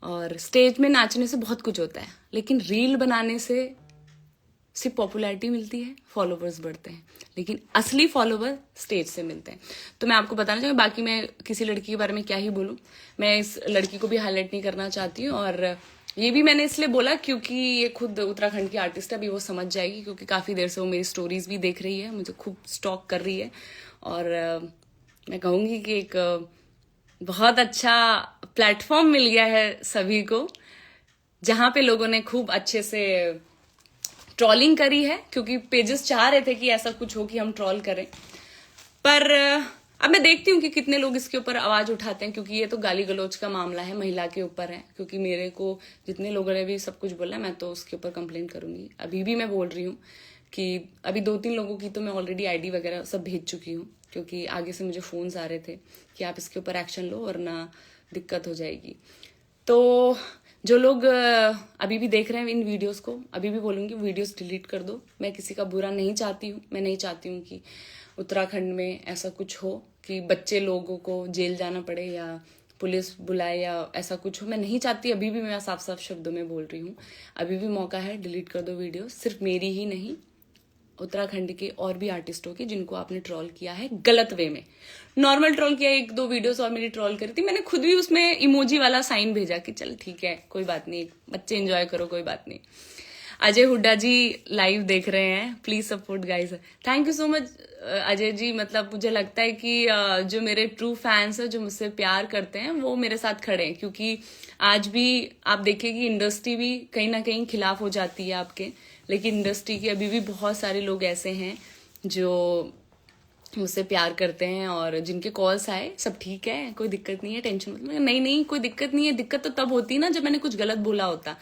और स्टेज में नाचने से बहुत कुछ होता है, लेकिन रील बनाने से सिर्फ पॉपुलैरिटी मिलती है, फॉलोवर्स बढ़ते हैं, लेकिन असली फॉलोवर स्टेज से मिलते हैं। तो मैं आपको बताना चाहूँगी, बाकी मैं किसी लड़की के बारे में क्या ही बोलूँ, मैं इस लड़की को भी हाईलाइट नहीं करना चाहती हूँ। और ये भी मैंने इसलिए बोला क्योंकि ये खुद उत्तराखंड की आर्टिस्ट है, अभी वो समझ जाएगी, क्योंकि काफ़ी देर से वो मेरी स्टोरीज भी देख रही है, मुझे खूब स्टॉक कर रही है। और मैं कहूँगी कि एक बहुत अच्छा प्लेटफॉर्म मिल गया है सभी को, जहाँ पे लोगों ने खूब अच्छे से ट्रोलिंग करी है, क्योंकि पेजेस चाह रहे थे कि ऐसा कुछ हो कि हम ट्रोल करें। पर अब मैं देखती हूँ कि कितने लोग इसके ऊपर आवाज उठाते हैं, क्योंकि ये तो गाली गलौज का मामला है, महिला के ऊपर है। क्योंकि मेरे को जितने लोगों ने भी सब कुछ बोला, मैं तो उसके ऊपर कंप्लेन करूंगी। अभी भी मैं बोल रही हूँ कि अभी 2-3 लोगों की तो मैं ऑलरेडी आईडी वगैरह सब भेज चुकी हूँ, क्योंकि आगे से मुझे फोन्स आ रहे थे कि आप इसके ऊपर एक्शन लो वरना दिक्कत हो जाएगी। तो जो लोग अभी भी देख रहे हैं इन वीडियोस को, अभी भी बोलूंगी वीडियोस डिलीट कर दो। मैं किसी का बुरा नहीं चाहती हूँ, मैं नहीं चाहती हूँ कि उत्तराखंड में ऐसा कुछ हो कि बच्चे लोगों को जेल जाना पड़े या पुलिस बुलाए या ऐसा कुछ हो, मैं नहीं चाहती। अभी भी मैं साफ साफ शब्दों में बोल रही हूँ, अभी भी मौका है, डिलीट कर दो वीडियो। सिर्फ मेरी ही नहीं, उत्तराखंड के और भी आर्टिस्टों की जिनको आपने ट्रोल किया है गलत वे में। नॉर्मल ट्रोल किया, 1-2 वीडियोस और मेरी ट्रोल करी थी, मैंने खुद भी उसमें इमोजी वाला साइन भेजा कि चल ठीक है, कोई बात नहीं, बच्चे एंजॉय करो, कोई बात नहीं। अजय हुड्डा जी लाइव देख रहे हैं, please support guys. Thank you so much Ajay ji. मतलब मुझे लगता है कि जो मेरे ट्रू फैंस हैं, जो मुझसे प्यार करते हैं, वो मेरे साथ खड़े हैं। क्योंकि आज भी आप देखें कि इंडस्ट्री भी कहीं ना कहीं खिलाफ हो जाती है आपके, लेकिन इंडस्ट्री के अभी भी बहुत सारे लोग ऐसे हैं जो मुझसे प्यार करते हैं, और जिनके कॉल्स आए सब ठीक है, कोई दिक्कत नहीं है, टेंशन मत लो। नहीं कोई दिक्कत नहीं है, दिक्कत तो तब होती ना जब मैंने कुछ गलत बोला होता।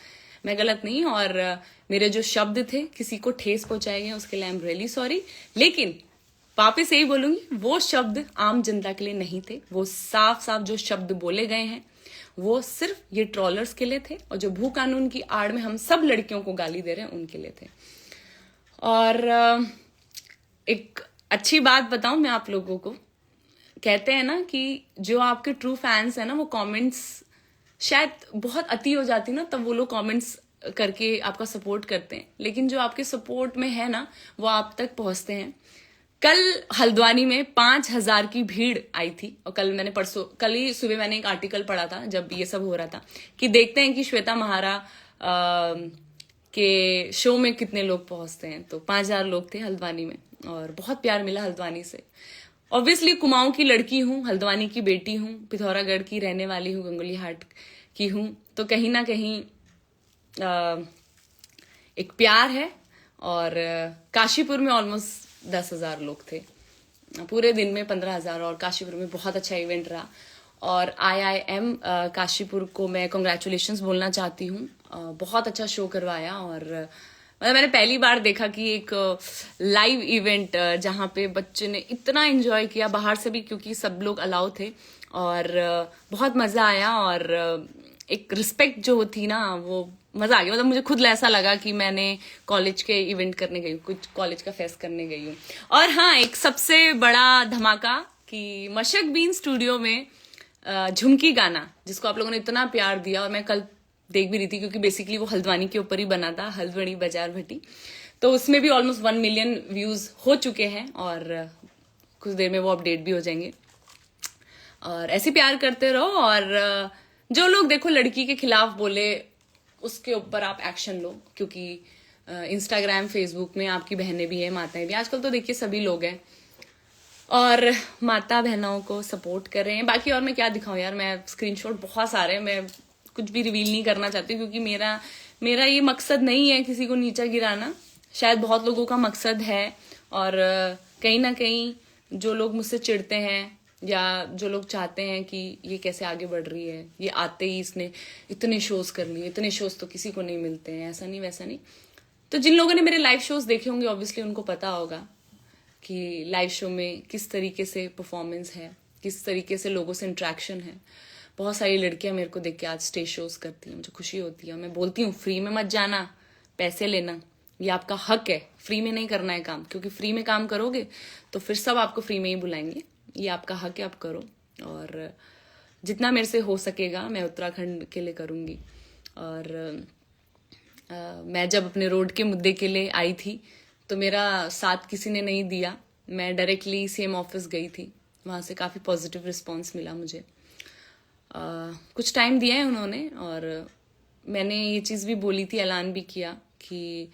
मैं गलत नहीं, और मेरे जो शब्द थे किसी को ठेस पहुंचाए गए उसके लिए आई एम रियली सॉरी। लेकिन वापस यही बोलूंगी, वो शब्द आम जनता के लिए नहीं थे। वो साफ साफ जो शब्द बोले गए हैं वो सिर्फ ये ट्रोलर्स के लिए थे, और जो भू कानून की आड़ में हम सब लड़कियों को गाली दे रहे हैं उनके लिए थे। और एक अच्छी बात बताऊं मैं आप लोगों को, कहते हैं ना कि जो आपके ट्रू फैंस है ना, वो कमेंट्स शायद बहुत अति हो जाती ना, तब वो लोग कमेंट्स करके आपका सपोर्ट करते हैं, लेकिन जो आपके सपोर्ट में है ना, वो आप तक पहुंचते हैं। कल हल्द्वानी में 5,000 की भीड़ आई थी, और कल ही सुबह मैंने एक आर्टिकल पढ़ा था जब ये सब हो रहा था, कि देखते हैं कि श्वेता महारा के शो में कितने लोग पहुंचते हैं। तो 5,000 लोग थे हल्द्वानी में, और बहुत प्यार मिला हल्द्वानी से। ऑब्वियसली कुमाऊं की लड़की हूँ, हल्द्वानी की बेटी हूँ, पिथौरागढ़ की रहने वाली हूँ, गंगोली हाट की हूँ, तो कहीं ना कहीं एक प्यार है। और काशीपुर में ऑलमोस्ट 10,000 लोग थे, पूरे दिन में 15,000, और काशीपुर में बहुत अच्छा इवेंट रहा। और IIM काशीपुर को मैं कॉन्ग्रेचुलेशंस बोलना चाहती हूँ, बहुत अच्छा शो करवाया। और मतलब मैंने पहली बार देखा कि एक लाइव इवेंट जहाँ पे बच्चे ने इतना एंजॉय किया, बाहर से भी क्योंकि सब लोग अलाउ थे, और बहुत मजा आया। और एक रिस्पेक्ट जो थी ना, वो मजा आ गया। मतलब मुझे खुद ऐसा लगा कि मैंने कॉलेज के इवेंट करने गई हूँ, कुछ कॉलेज का फेस्ट करने गई हूँ। और हाँ, एक सबसे बड़ा धमाका कि मशक बीन स्टूडियो में झुमकी गाना, जिसको आप लोगों ने इतना प्यार दिया, और मैं कल देख भी रही थी क्योंकि बेसिकली वो हल्द्वानी के ऊपर ही बना था, हल्द्वानी बाजार भट्टी, तो उसमें भी ऑलमोस्ट 1 मिलियन व्यूज हो चुके हैं, और कुछ देर में वो अपडेट भी हो जाएंगे। और ऐसे प्यार करते रहो, और जो लोग देखो लड़की के खिलाफ बोले उसके ऊपर आप एक्शन लो, क्योंकि इंस्टाग्राम फेसबुक में आपकी बहनें भी हैं, माताएं भी, आजकल तो देखिए सभी लोग हैं, और माता बहनों को सपोर्ट कर रहे हैं। बाकी और मैं क्या दिखाऊं यार, मैं स्क्रीनशॉट बहुत सारे, मैं कुछ भी रिवील नहीं करना चाहती, क्योंकि मेरा ये मकसद नहीं है किसी को नीचा गिराना, शायद बहुत लोगों का मकसद है। और कहीं ना कहीं जो लोग मुझसे चिढ़ते हैं, या जो लोग चाहते हैं कि ये कैसे आगे बढ़ रही है, ये आते ही इसने इतने शोज कर लिए, इतने शोज तो किसी को नहीं मिलते हैं, ऐसा नहीं वैसा नहीं। तो जिन लोगों ने मेरे लाइव शोज देखे होंगे ऑब्वियसली उनको पता होगा कि लाइव शो में किस तरीके से परफॉर्मेंस है, किस तरीके से लोगों से इंट्रैक्शन है। बहुत सारी लड़कियां मेरे को देख के आज स्टेज शोज करती हैं, मुझे खुशी होती है। मैं बोलती हूँ फ्री में मत जाना, पैसे लेना, ये आपका हक है, फ्री में नहीं करना है काम, क्योंकि फ्री में काम करोगे तो फिर सब आपको फ्री में ही बुलाएंगे। ये आपका हक है, आप करो। और जितना मेरे से हो सकेगा मैं उत्तराखंड के लिए करूँगी। और मैं जब अपने रोड के मुद्दे के लिए आई थी तो मेरा साथ किसी ने नहीं दिया, मैं डायरेक्टली CM ऑफिस गई थी, वहाँ से काफ़ी पॉजिटिव रिस्पॉन्स मिला मुझे। कुछ टाइम दिया है उन्होंने, और मैंने ये चीज़ भी बोली थी, ऐलान भी किया कि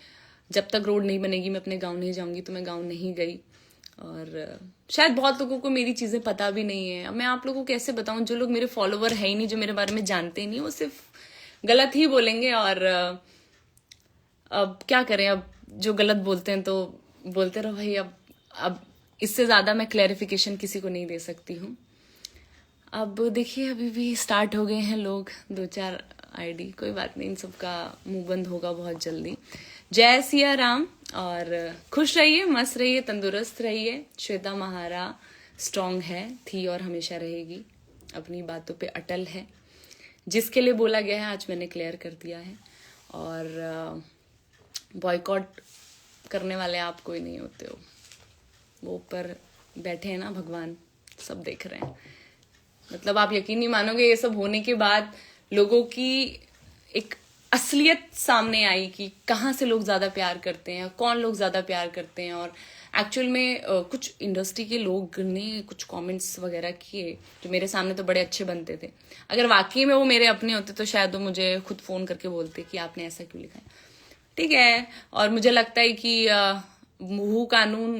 जब तक रोड नहीं बनेगी मैं अपने गांव नहीं जाऊंगी, तो मैं गांव नहीं गई। और शायद बहुत लोगों को मेरी चीज़ें पता भी नहीं है। अब मैं आप लोगों को कैसे बताऊं, जो लोग मेरे फॉलोवर है ही नहीं, जो मेरे बारे में जानते ही नहीं, वो सिर्फ गलत ही बोलेंगे। और अब क्या करें, अब जो गलत बोलते हैं तो बोलते रहो भाई। अब इससे ज़्यादा मैं क्लैरिफिकेशन किसी को नहीं दे सकती हूँ। अब देखिए अभी भी स्टार्ट हो गए हैं लोग, 2-4 ID, कोई बात नहीं, इन सबका मुंह बंद होगा बहुत जल्दी। जय सिया राम, और खुश रहिए, मस्त रहिए, तंदुरुस्त रहिए। श्वेता महारा स्ट्रांग है, थी और हमेशा रहेगी, अपनी बातों पे अटल है। जिसके लिए बोला गया है आज मैंने क्लियर कर दिया है। और बॉयकॉट करने वाले आप कोई नहीं होते हो, वो ऊपर बैठे हैं ना भगवान, सब देख रहे हैं। मतलब आप यकीन नहीं मानोगे, ये सब होने के बाद लोगों की एक असलियत सामने आई कि कहाँ से लोग ज्यादा प्यार करते हैं, कौन लोग ज्यादा प्यार करते हैं। और एक्चुअल में कुछ इंडस्ट्री के लोग ने कुछ कमेंट्स वगैरह किए जो मेरे सामने तो बड़े अच्छे बनते थे। अगर वाकई में वो मेरे अपने होते तो शायद वो मुझे खुद फोन करके बोलते कि आपने ऐसा क्यों लिखा है। ठीक है, और मुझे लगता है कि मुहू कानून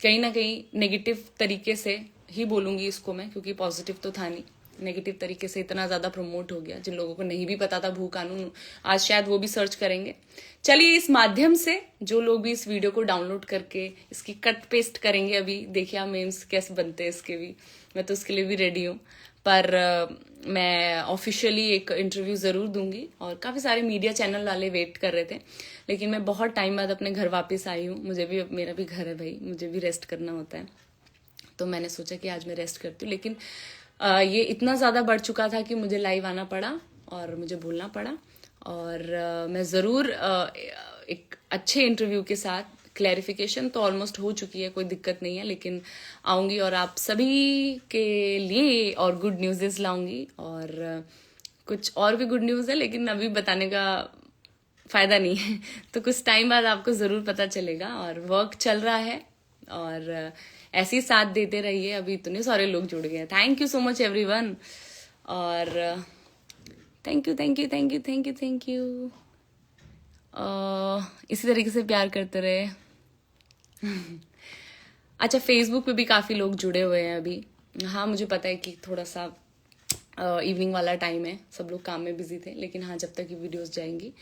कहीं ना कहीं नेगेटिव तरीके से ही बोलूंगी इसको मैं, क्योंकि पॉजिटिव तो था नहीं, नेगेटिव तरीके से इतना ज्यादा प्रमोट हो गया। जिन लोगों को नहीं भी पता था भू कानून, आज शायद वो भी सर्च करेंगे। चलिए, इस माध्यम से जो लोग भी इस वीडियो को डाउनलोड करके इसकी कट पेस्ट करेंगे, अभी देखिए आप मेम्स कैसे बनते हैं इसके भी, मैं तो उसके लिए भी रेडी हूँ। पर मैं ऑफिशियली एक इंटरव्यू जरूर दूंगी, और काफी सारे मीडिया चैनल वाले वेट कर रहे थे, लेकिन मैं बहुत टाइम बाद अपने घर वापस आई हूँ। मुझे भी, मेरा भी घर है भाई, मुझे भी रेस्ट करना होता है, तो मैंने सोचा कि आज मैं रेस्ट करती हूँ। लेकिन ये इतना ज़्यादा बढ़ चुका था कि मुझे लाइव आना पड़ा और मुझे बोलना पड़ा। और मैं ज़रूर एक अच्छे इंटरव्यू के साथ क्लैरिफिकेशन तो ऑलमोस्ट हो चुकी है, कोई दिक्कत नहीं है, लेकिन आऊँगी और आप सभी के लिए और गुड न्यूज़ लाऊंगी। और कुछ और भी गुड न्यूज़ है, लेकिन अभी बताने का फ़ायदा नहीं है, तो कुछ टाइम बाद आपको ज़रूर पता चलेगा। और वर्क चल रहा है और ऐसे ही साथ देते रहिए। अभी इतने सारे लोग जुड़ गए हैं, thank you so much everyone. और thank you thank you thank you thank you thank you. इसी तरीके से प्यार करते रहे। अच्छा, फेसबुक पे भी काफ़ी लोग जुड़े हुए हैं अभी। हाँ, मुझे पता है कि थोड़ा सा इवनिंग वाला टाइम है, सब लोग काम में बिजी थे, लेकिन हाँ, जब तक ये वीडियोस जाएंगी।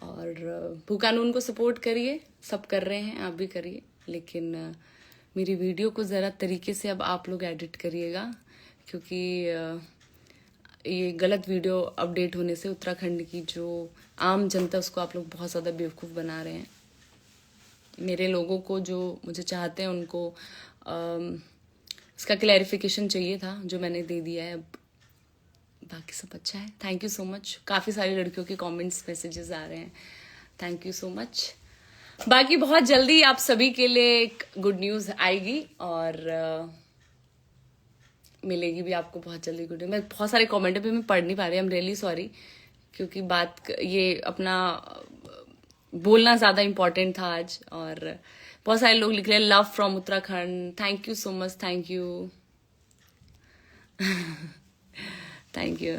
और भूकानून को सपोर्ट करिए, सब कर रहे हैं, आप भी करिए, लेकिन मेरी वीडियो को ज़रा तरीके से अब आप लोग एडिट करिएगा, क्योंकि ये गलत वीडियो अपडेट होने से उत्तराखंड की जो आम जनता, उसको आप लोग बहुत ज़्यादा बेवकूफ़ बना रहे हैं। मेरे लोगों को जो मुझे चाहते हैं उनको इसका क्लैरिफिकेशन चाहिए था, जो मैंने दे दिया है। अब बाकी सब अच्छा है, थैंक यू सो मच। काफ़ी सारी लड़कियों के कमेंट्स मैसेजेस आ रहे हैं, थैंक यू सो मच। बाकी बहुत जल्दी आप सभी के लिए एक गुड न्यूज़ आएगी और मिलेगी भी आपको बहुत जल्दी गुड न्यूज़। मैं बहुत सारे कमेंट पे मैं पढ़ नहीं पा रही, आई एम रियली सॉरी, क्योंकि ये अपना बोलना ज़्यादा इम्पोर्टेंट था आज। और बहुत सारे लोग लिख रहे हैं love from Uttarakhand, thank you so much, thank you thank you.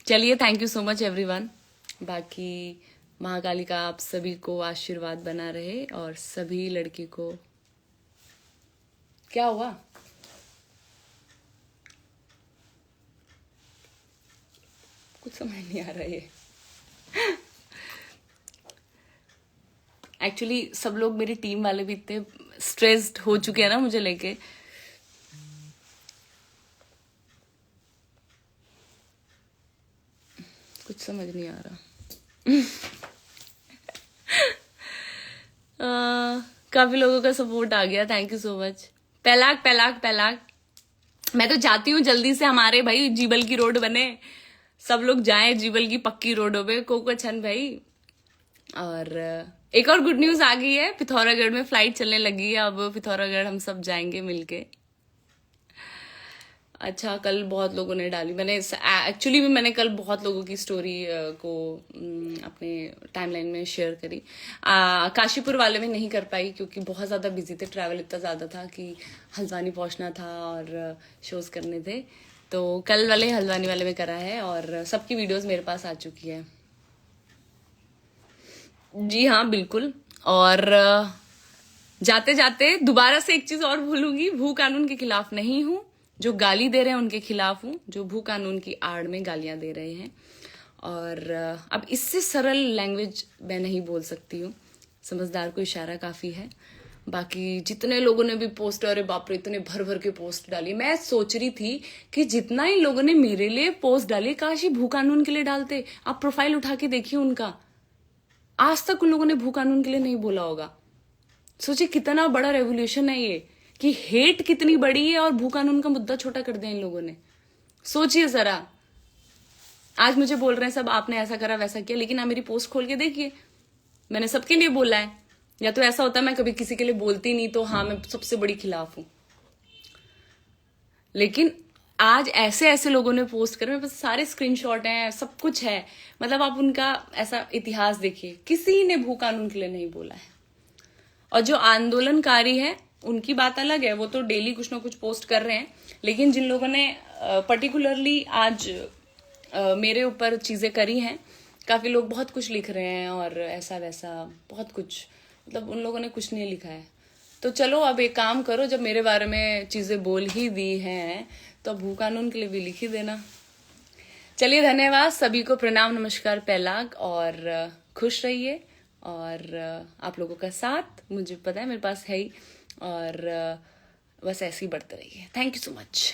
चलिए, thank you so much everyone. बाकी महाकाली का आप सभी को आशीर्वाद बना रहे और सभी लड़की को। क्या हुआ? कुछ समझ नहीं आ रहा है। एक्चुअली सब लोग, मेरी टीम वाले भी इतने स्ट्रेस्ड हो चुके हैं ना मुझे लेके। कुछ समझ नहीं आ रहा। काफी लोगों का सपोर्ट आ गया, थैंक यू सो मच। पैलाक पैलाक पैलाक, मैं तो चाहती हूँ जल्दी से हमारे भाई जीबल की रोड बने, सब लोग जाएं जीबल की पक्की रोडों पे, कोकोछन भाई। और एक और गुड न्यूज आ गई है, पिथौरागढ़ में फ्लाइट चलने लगी है, अब पिथौरागढ़ हम सब जाएंगे मिलके। अच्छा, कल बहुत लोगों ने डाली, मैंने एक्चुअली भी मैंने कल बहुत लोगों की स्टोरी को अपने टाइमलाइन में शेयर करी। काशीपुर वाले में नहीं कर पाई क्योंकि बहुत ज़्यादा बिजी थे, ट्रैवल इतना ज़्यादा था कि हल्द्वानी पहुंचना था और शोज करने थे, तो कल वाले हल्द्वानी वाले में करा है और सबकी वीडियोस मेरे पास आ चुकी है। जी हाँ, बिल्कुल। और जाते जाते दोबारा से एक चीज और बोलूंगी, भू कानून के खिलाफ नहीं हूं, जो गाली दे रहे हैं उनके खिलाफ हूं, जो भू कानून की आड़ में गालियां दे रहे हैं। और अब इससे सरल लैंग्वेज मैं नहीं बोल सकती हूँ, समझदार को इशारा काफी है। बाकी जितने लोगों ने भी पोस्ट, अरे बाप रे, इतने भर भर के पोस्ट डाली, मैं सोच रही थी कि जितना इन लोगों ने मेरे लिए पोस्ट डाली, काश ये भू कानून के लिए डालते। आप प्रोफाइल उठा के देखिए उनका, आज तक उन लोगों ने भू कानून के लिए नहीं बोला होगा। सोचिए कितना बड़ा रेवोल्यूशन है ये, कि हेट कितनी बड़ी है और भू कानून का मुद्दा छोटा कर दिया इन लोगों ने। सोचिए जरा, आज मुझे बोल रहे हैं सब आपने ऐसा करा वैसा किया, लेकिन आप मेरी पोस्ट खोल के देखिए, मैंने सबके लिए बोला है। या तो ऐसा होता है मैं कभी किसी के लिए बोलती नहीं, तो हाँ मैं सबसे बड़ी खिलाफ हूं, लेकिन आज ऐसे ऐसे लोगों ने पोस्ट करे, मेरे पास सारे स्क्रीनशॉट हैं, सब कुछ है। मतलब आप उनका ऐसा इतिहास देखिए, किसी ने भू कानून के लिए नहीं बोला है। और जो आंदोलनकारी है उनकी बात अलग है, वो तो डेली कुछ ना कुछ पोस्ट कर रहे हैं, लेकिन जिन लोगों ने पर्टिकुलरली आज मेरे ऊपर चीजें करी हैं, काफी लोग बहुत कुछ लिख रहे हैं और ऐसा वैसा बहुत कुछ, मतलब उन लोगों ने कुछ नहीं लिखा है। तो चलो अब एक काम करो, जब मेरे बारे में चीजें बोल ही दी हैं तो भू कानून के लिए भी लिख ही देना। चलिए, धन्यवाद सभी को, प्रणाम नमस्कार पैलाग, और खुश रहिए। और आप लोगों का साथ मुझे पता है मेरे पास है ही, और बस ऐसे ही बढ़ते रहिए। Thank you so much.